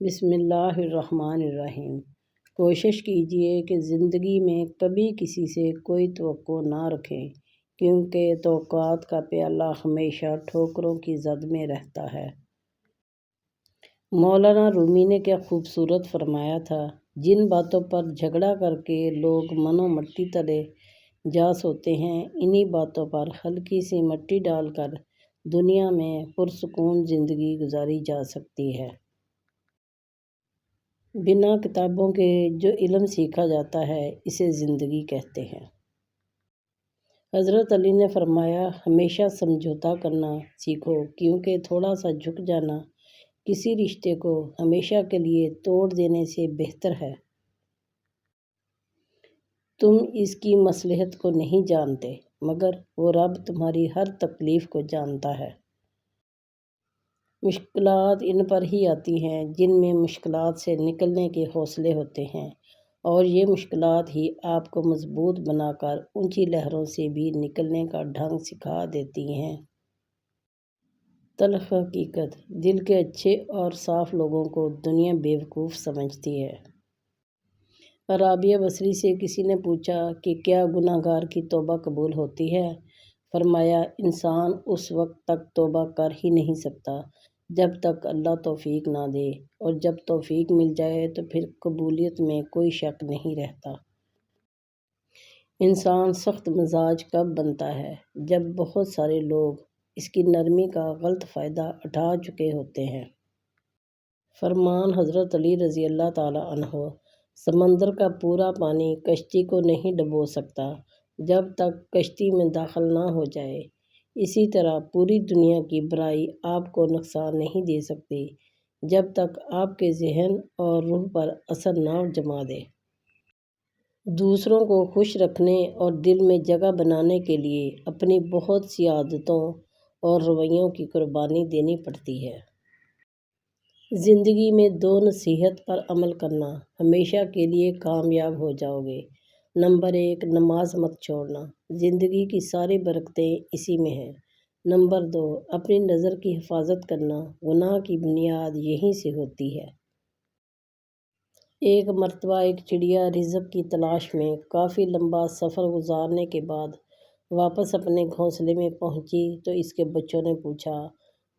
بسم اللہ الرحمن الرحیم۔ کوشش کیجیے کہ زندگی میں کبھی کسی سے کوئی توقع نہ رکھیں، کیونکہ توقعات کا پیالہ ہمیشہ ٹھوکروں کی زد میں رہتا ہے۔ مولانا رومی نے کیا خوبصورت فرمایا تھا، جن باتوں پر جھگڑا کر کے لوگ منو مٹی تلے جا سوتے ہیں، انہی باتوں پر ہلکی سی مٹی ڈال کر دنیا میں پرسکون زندگی گزاری جا سکتی ہے۔ بنا کتابوں کے جو علم سیکھا جاتا ہے، اسے زندگی کہتے ہیں۔ حضرت علی نے فرمایا، ہمیشہ سمجھوتا کرنا سیکھو، کیونکہ تھوڑا سا جھک جانا کسی رشتے کو ہمیشہ کے لیے توڑ دینے سے بہتر ہے۔ تم اس کی مصلحت کو نہیں جانتے، مگر وہ رب تمہاری ہر تکلیف کو جانتا ہے۔ مشکلات ان پر ہی آتی ہیں جن میں مشکلات سے نکلنے کے حوصلے ہوتے ہیں، اور یہ مشکلات ہی آپ کو مضبوط بنا کر اونچی لہروں سے بھی نکلنے کا ڈھنگ سکھا دیتی ہیں۔ تلخ حقیقت، دل کے اچھے اور صاف لوگوں کو دنیا بیوقوف سمجھتی ہے۔ رابعہ بصری سے کسی نے پوچھا کہ کیا گناہ گار کی توبہ قبول ہوتی ہے؟ فرمایا، انسان اس وقت تک توبہ کر ہی نہیں سکتا جب تک اللہ توفیق نہ دے، اور جب توفیق مل جائے تو پھر قبولیت میں کوئی شک نہیں رہتا۔ انسان سخت مزاج کب بنتا ہے؟ جب بہت سارے لوگ اس کی نرمی کا غلط فائدہ اٹھا چکے ہوتے ہیں۔ فرمان حضرت علی رضی اللہ تعالیٰ عنہ، سمندر کا پورا پانی کشتی کو نہیں ڈبو سکتا جب تک کشتی میں داخل نہ ہو جائے۔ اسی طرح پوری دنیا کی برائی آپ کو نقصان نہیں دے سکتی جب تک آپ کے ذہن اور روح پر اثر نہ جما دے۔ دوسروں کو خوش رکھنے اور دل میں جگہ بنانے کے لیے اپنی بہت سی عادتوں اور رویوں کی قربانی دینی پڑتی ہے۔ زندگی میں 2 نصیحت پر عمل کرنا، ہمیشہ کے لیے کامیاب ہو جاؤ گے۔ نمبر 1، نماز مت چھوڑنا، زندگی کی ساری برکتیں اسی میں ہیں۔ نمبر 2، اپنی نظر کی حفاظت کرنا، گناہ کی بنیاد یہیں سے ہوتی ہے۔ ایک مرتبہ ایک چڑیا رزق کی تلاش میں کافی لمبا سفر گزارنے کے بعد واپس اپنے گھونسلے میں پہنچی تو اس کے بچوں نے پوچھا،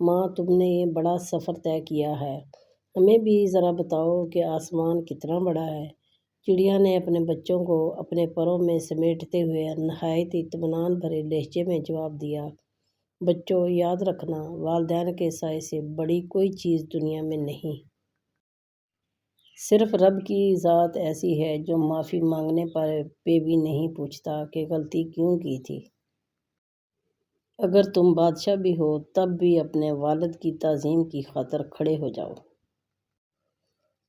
ماں، تم نے یہ بڑا سفر طے کیا ہے، ہمیں بھی ذرا بتاؤ کہ آسمان کتنا بڑا ہے؟ چڑیا نے اپنے بچوں کو اپنے پروں میں سمیٹتے ہوئے نہایت اطمینان بھرے لہجے میں جواب دیا، بچوں، یاد رکھنا، والدین کے سائے سے بڑی کوئی چیز دنیا میں نہیں۔ صرف رب کی ذات ایسی ہے جو معافی مانگنے پہ بھی نہیں پوچھتا کہ غلطی کیوں کی تھی۔ اگر تم بادشاہ بھی ہو تب بھی اپنے والد کی تعظیم کی خاطر کھڑے ہو جاؤ۔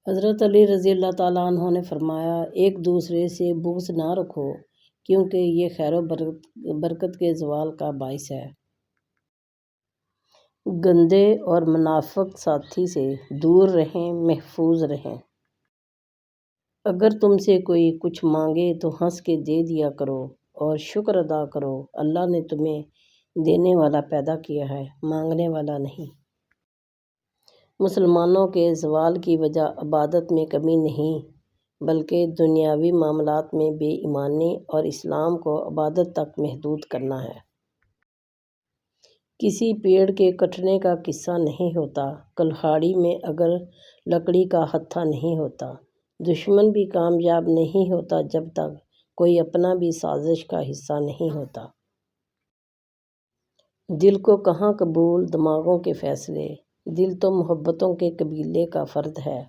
حضرت علی رضی اللہ تعالیٰ عنہ نے فرمایا، ایک دوسرے سے بغض نہ رکھو، کیونکہ یہ خیر و برکت کے زوال کا باعث ہے۔ گندے اور منافق ساتھی سے دور رہیں، محفوظ رہیں۔ اگر تم سے کوئی کچھ مانگے تو ہنس کے دے دیا کرو اور شکر ادا کرو، اللہ نے تمہیں دینے والا پیدا کیا ہے، مانگنے والا نہیں۔ مسلمانوں کے زوال کی وجہ عبادت میں کمی نہیں، بلکہ دنیاوی معاملات میں بے ایمانی اور اسلام کو عبادت تک محدود کرنا ہے۔ کسی پیڑ کے کٹنے کا قصہ نہیں ہوتا، کلہاڑی میں اگر لکڑی کا ہتھا نہیں ہوتا۔ دشمن بھی کامیاب نہیں ہوتا جب تک کوئی اپنا بھی سازش کا حصہ نہیں ہوتا۔ دل کو کہاں قبول دماغوں کے فیصلے، دل تو محبتوں کے قبیلے کا فرد ہے۔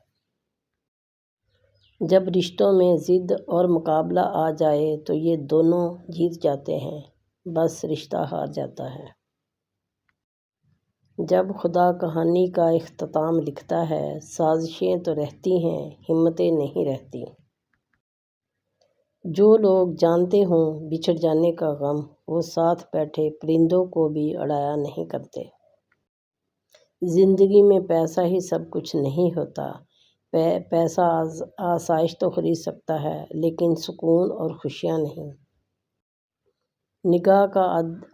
جب رشتوں میں ضد اور مقابلہ آ جائے تو یہ دونوں جیت جاتے ہیں، بس رشتہ ہار جاتا ہے۔ جب خدا کہانی کا اختتام لکھتا ہے، سازشیں تو رہتی ہیں، ہمتیں نہیں رہتیں۔ جو لوگ جانتے ہوں بچھڑ جانے کا غم، وہ ساتھ بیٹھے پرندوں کو بھی اڑایا نہیں کرتے۔ زندگی میں پیسہ ہی سب کچھ نہیں ہوتا۔ پیسہ آسائش تو خرید سکتا ہے، لیکن سکون اور خوشیاں نہیں۔ نکاح کا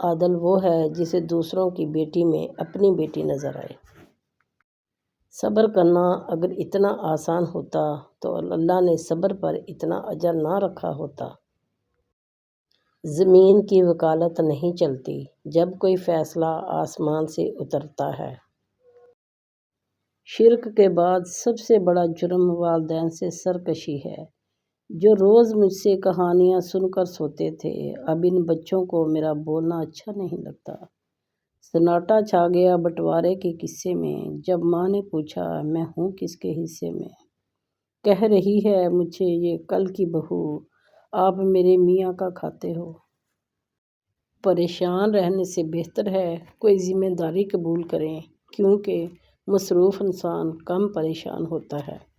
عادل وہ ہے جسے دوسروں کی بیٹی میں اپنی بیٹی نظر آئے۔ صبر کرنا اگر اتنا آسان ہوتا تو اللہ نے صبر پر اتنا اجر نہ رکھا ہوتا۔ زمین کی وکالت نہیں چلتی جب کوئی فیصلہ آسمان سے اترتا ہے۔ شرک کے بعد سب سے بڑا جرم والدین سے سرکشی ہے۔ جو روز مجھ سے کہانیاں سن کر سوتے تھے، اب ان بچوں کو میرا بولنا اچھا نہیں لگتا۔ سناٹا چھا گیا بٹوارے کے قصے میں، جب ماں نے پوچھا میں ہوں کس کے حصے میں؟ کہہ رہی ہے مجھے یہ کل کی بہو، آپ میرے میاں کا کھاتے ہو۔ پریشان رہنے سے بہتر ہے کوئی ذمہ داری قبول کریں، کیونکہ مصروف انسان کم پریشان ہوتا ہے۔